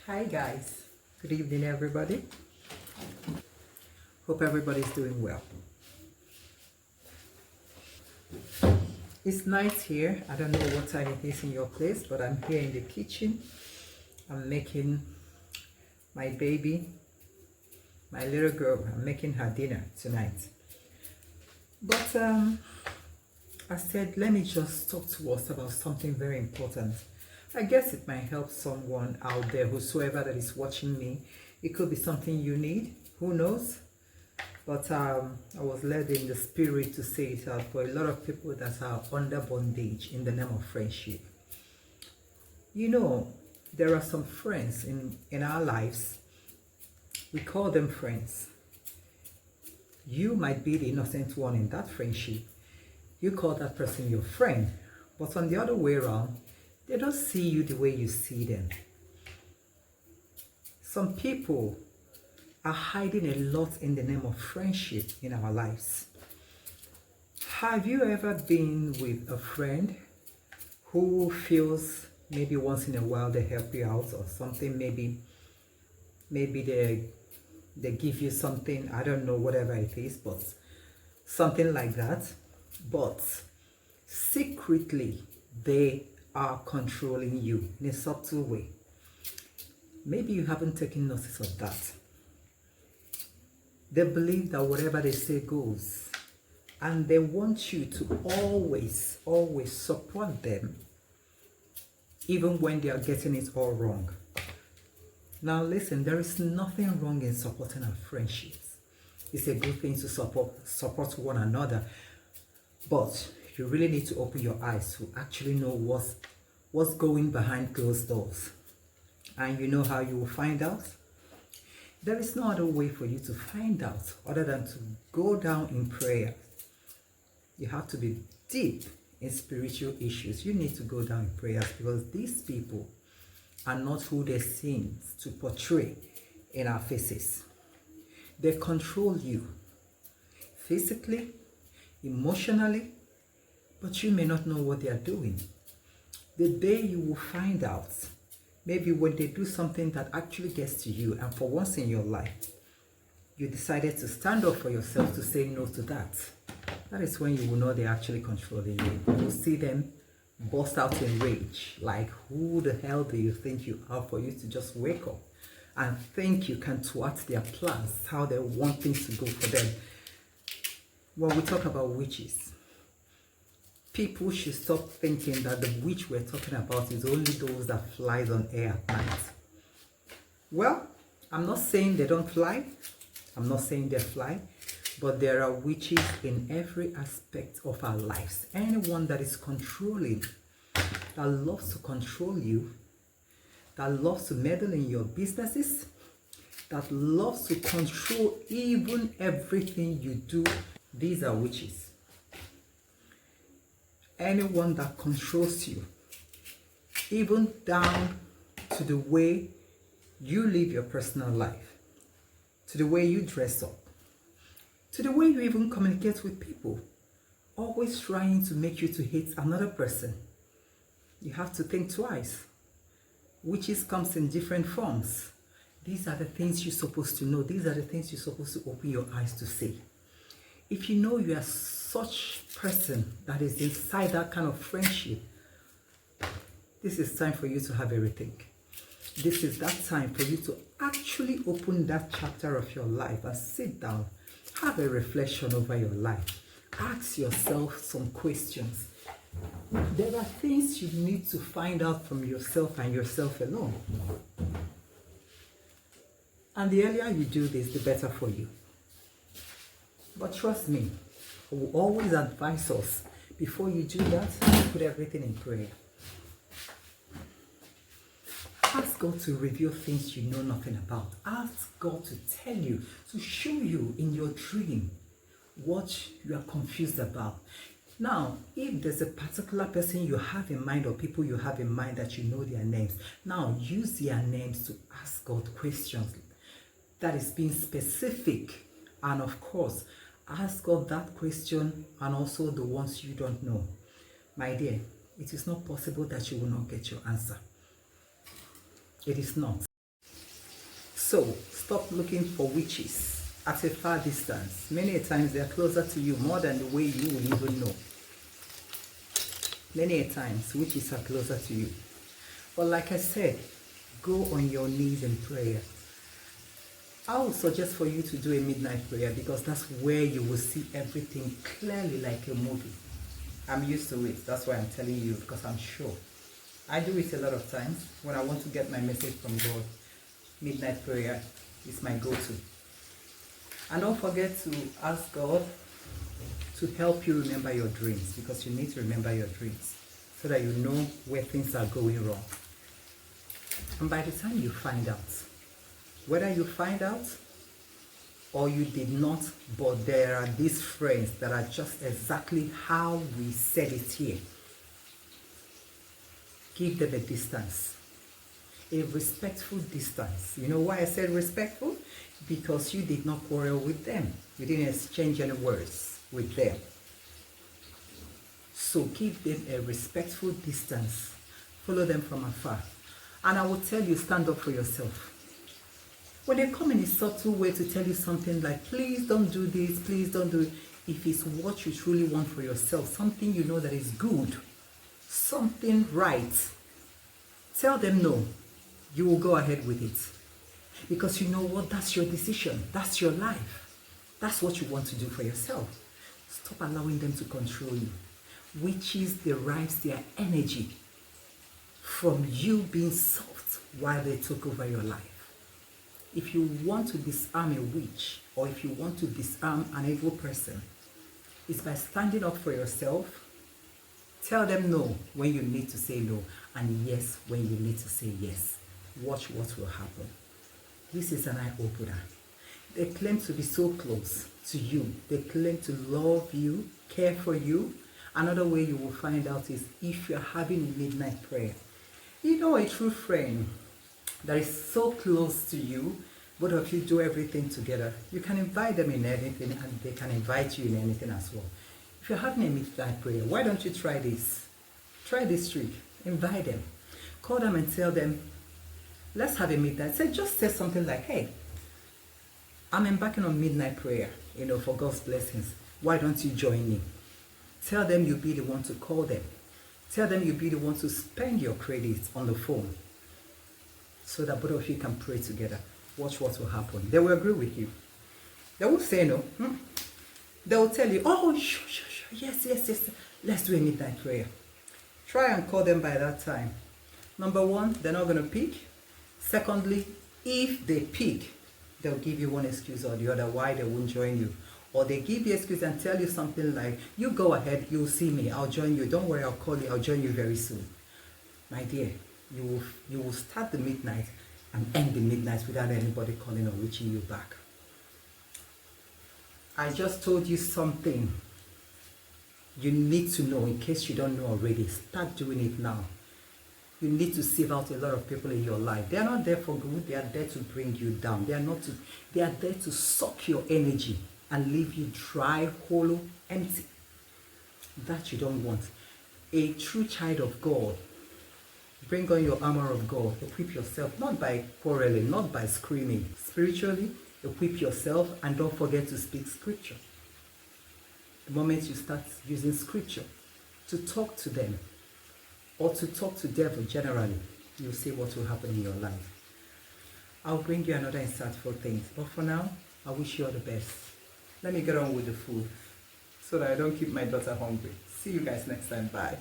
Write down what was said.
Hi guys, good evening everybody. Hope everybody's doing well. It's night here. I don't know what time it is in your place, but I'm here in the kitchen. I'm making my baby, my little girl, I'm making her dinner tonight. But I said, let me just talk to us about something very important. I guess it might help someone out there, whosoever that is watching me. It could be something you need, who knows? But I was led in the spirit to say it out for a lot of people that are under bondage in the name of friendship. You know, there are some friends in our lives. We call them friends. You might be the innocent one in that friendship. You call that person your friend. But on the other way around, they don't see you the way you see them. Some people are hiding a lot in the name of friendship in our lives. Have you ever been with a friend who feels maybe once in a while they help you out or something, maybe they give you something, I don't know, whatever it is, but something like that, but secretly they are controlling you in a subtle way? Maybe you haven't taken notice of that. They believe that whatever they say goes, and they want you to always support them, even when they are getting it all wrong. Now listen, there is nothing wrong in supporting our friendships. It's a good thing to support one another, but you really need to open your eyes to actually know what's going behind closed doors. And you know how you will find out? There is no other way for you to find out other than to go down in prayer. You have to be deep in spiritual issues. You need to go down in prayers, because these people are not who they seem to portray in our faces. They control you physically, emotionally, but you may not know what they are doing. The day you will find out, maybe when they do something that actually gets to you, and for once in your life, you decided to stand up for yourself to say no to that. That is when you will know they're actually controlling you. You will see them burst out in rage. Like, who the hell do you think you are for you to just wake up and think you can thwart their plans, how they want things to go for them? When we talk about witches, people should stop thinking that the witch we're talking about is only those that flies on air at night. Well, I'm not saying they don't fly. I'm not saying they fly. But there are witches in every aspect of our lives. Anyone that is controlling, that loves to control you, that loves to meddle in your businesses, that loves to control even everything you do, these are witches. Anyone that controls you, even down to the way you live your personal life, to the way you dress up, to the way you even communicate with people, always trying to make you to hate another person. You have to think twice. Witches comes in different forms. These are the things you're supposed to know. These are the things you're supposed to open your eyes to see. If you know you are such person that is inside that kind of friendship, this is time for you to have a rethink. This is that time for you to actually open that chapter of your life and sit down, have a reflection over your life. Ask yourself some questions. There are things you need to find out from yourself and yourself alone. And the earlier you do this, the better for you. But trust me, I will always advise us, before you do that, put everything in prayer. Ask God to reveal things you know nothing about. Ask God to tell you, to show you in your dream what you are confused about. Now, if there's a particular person you have in mind or people you have in mind that you know their names, now use their names to ask God questions that is being specific. And of course, ask God that question and also the ones you don't know. My dear, it is not possible that you will not get your answer. It is not. So stop looking for witches at a far distance. Many times they are closer to you more than the way you will even know. Many times witches are closer to you. But like I said, go on your knees in prayer. I would suggest for you to do a midnight prayer because that's where you will see everything clearly like a movie. I'm used to it. That's why I'm telling you, because I'm sure. I do it a lot of times when I want to get my message from God. Midnight prayer is my go-to. And don't forget to ask God to help you remember your dreams, because you need to remember your dreams so that you know where things are going wrong. And by the time you find out, whether you find out or you did not, but there are these friends that are just exactly how we said it here. Give them a distance, a respectful distance. You know why I said respectful? Because you did not quarrel with them. You didn't exchange any words with them. So give them a respectful distance. Follow them from afar. And I will tell you, stand up for yourself. When they come in a subtle way to tell you something like, please don't do this, please don't do it, if it's what you truly want for yourself, something you know that is good, something right, tell them no. You will go ahead with it. Because you know what? That's your decision. That's your life. That's what you want to do for yourself. Stop allowing them to control you. Witches derives their energy from you being soft while they took over your life. If you want to disarm a witch, or if you want to disarm an evil person, it's by standing up for yourself. Tell them no when you need to say no, and yes when you need to say yes. Watch what will happen. This is an eye-opener. They claim to be so close to you. They claim to love you, care for you. Another way you will find out is if you're having a midnight prayer. You know, a true friend that is so close to you, both of you do everything together. You can invite them in anything, and they can invite you in anything as well. If you're having a midnight prayer, why don't you try this? Try this trick. Invite them. Call them and tell them, let's have a midnight. Just say something like, hey, I'm embarking on midnight prayer, for God's blessings. Why don't you join me? Tell them you'll be the one to call them. Tell them you'll be the one to spend your credits on the phone so that both of you can pray together. Watch what will happen. They will agree with you. They will say no. They will tell you, oh, sure. Yes. Let's do a midnight prayer. Try and call them by that time. Number one, they're not going to pick. Secondly, if they pick, they'll give you one excuse or the other why they won't join you. Or they give you an excuse and tell you something like, you go ahead, you'll see me, I'll join you. Don't worry, I'll call you, I'll join you very soon. My dear, you will start the midnight and end the midnight without anybody calling or reaching you back. I just told you something you need to know in case you don't know already. Start doing it now. You need to sieve out a lot of people in your life. They are not there for good. They are there to bring you down. They are there to suck your energy and leave you dry, hollow, empty. That you don't want. A true child of God, bring on your armor of God. Equip yourself, not by quarreling, not by screaming. Spiritually, equip yourself, and don't forget to speak scripture. The moment you start using scripture to talk to them, or to talk to devil generally, you'll see what will happen in your life. I'll bring you another insightful thing. But for now, I wish you all the best. Let me get on with the food so that I don't keep my daughter hungry. See you guys next time. Bye.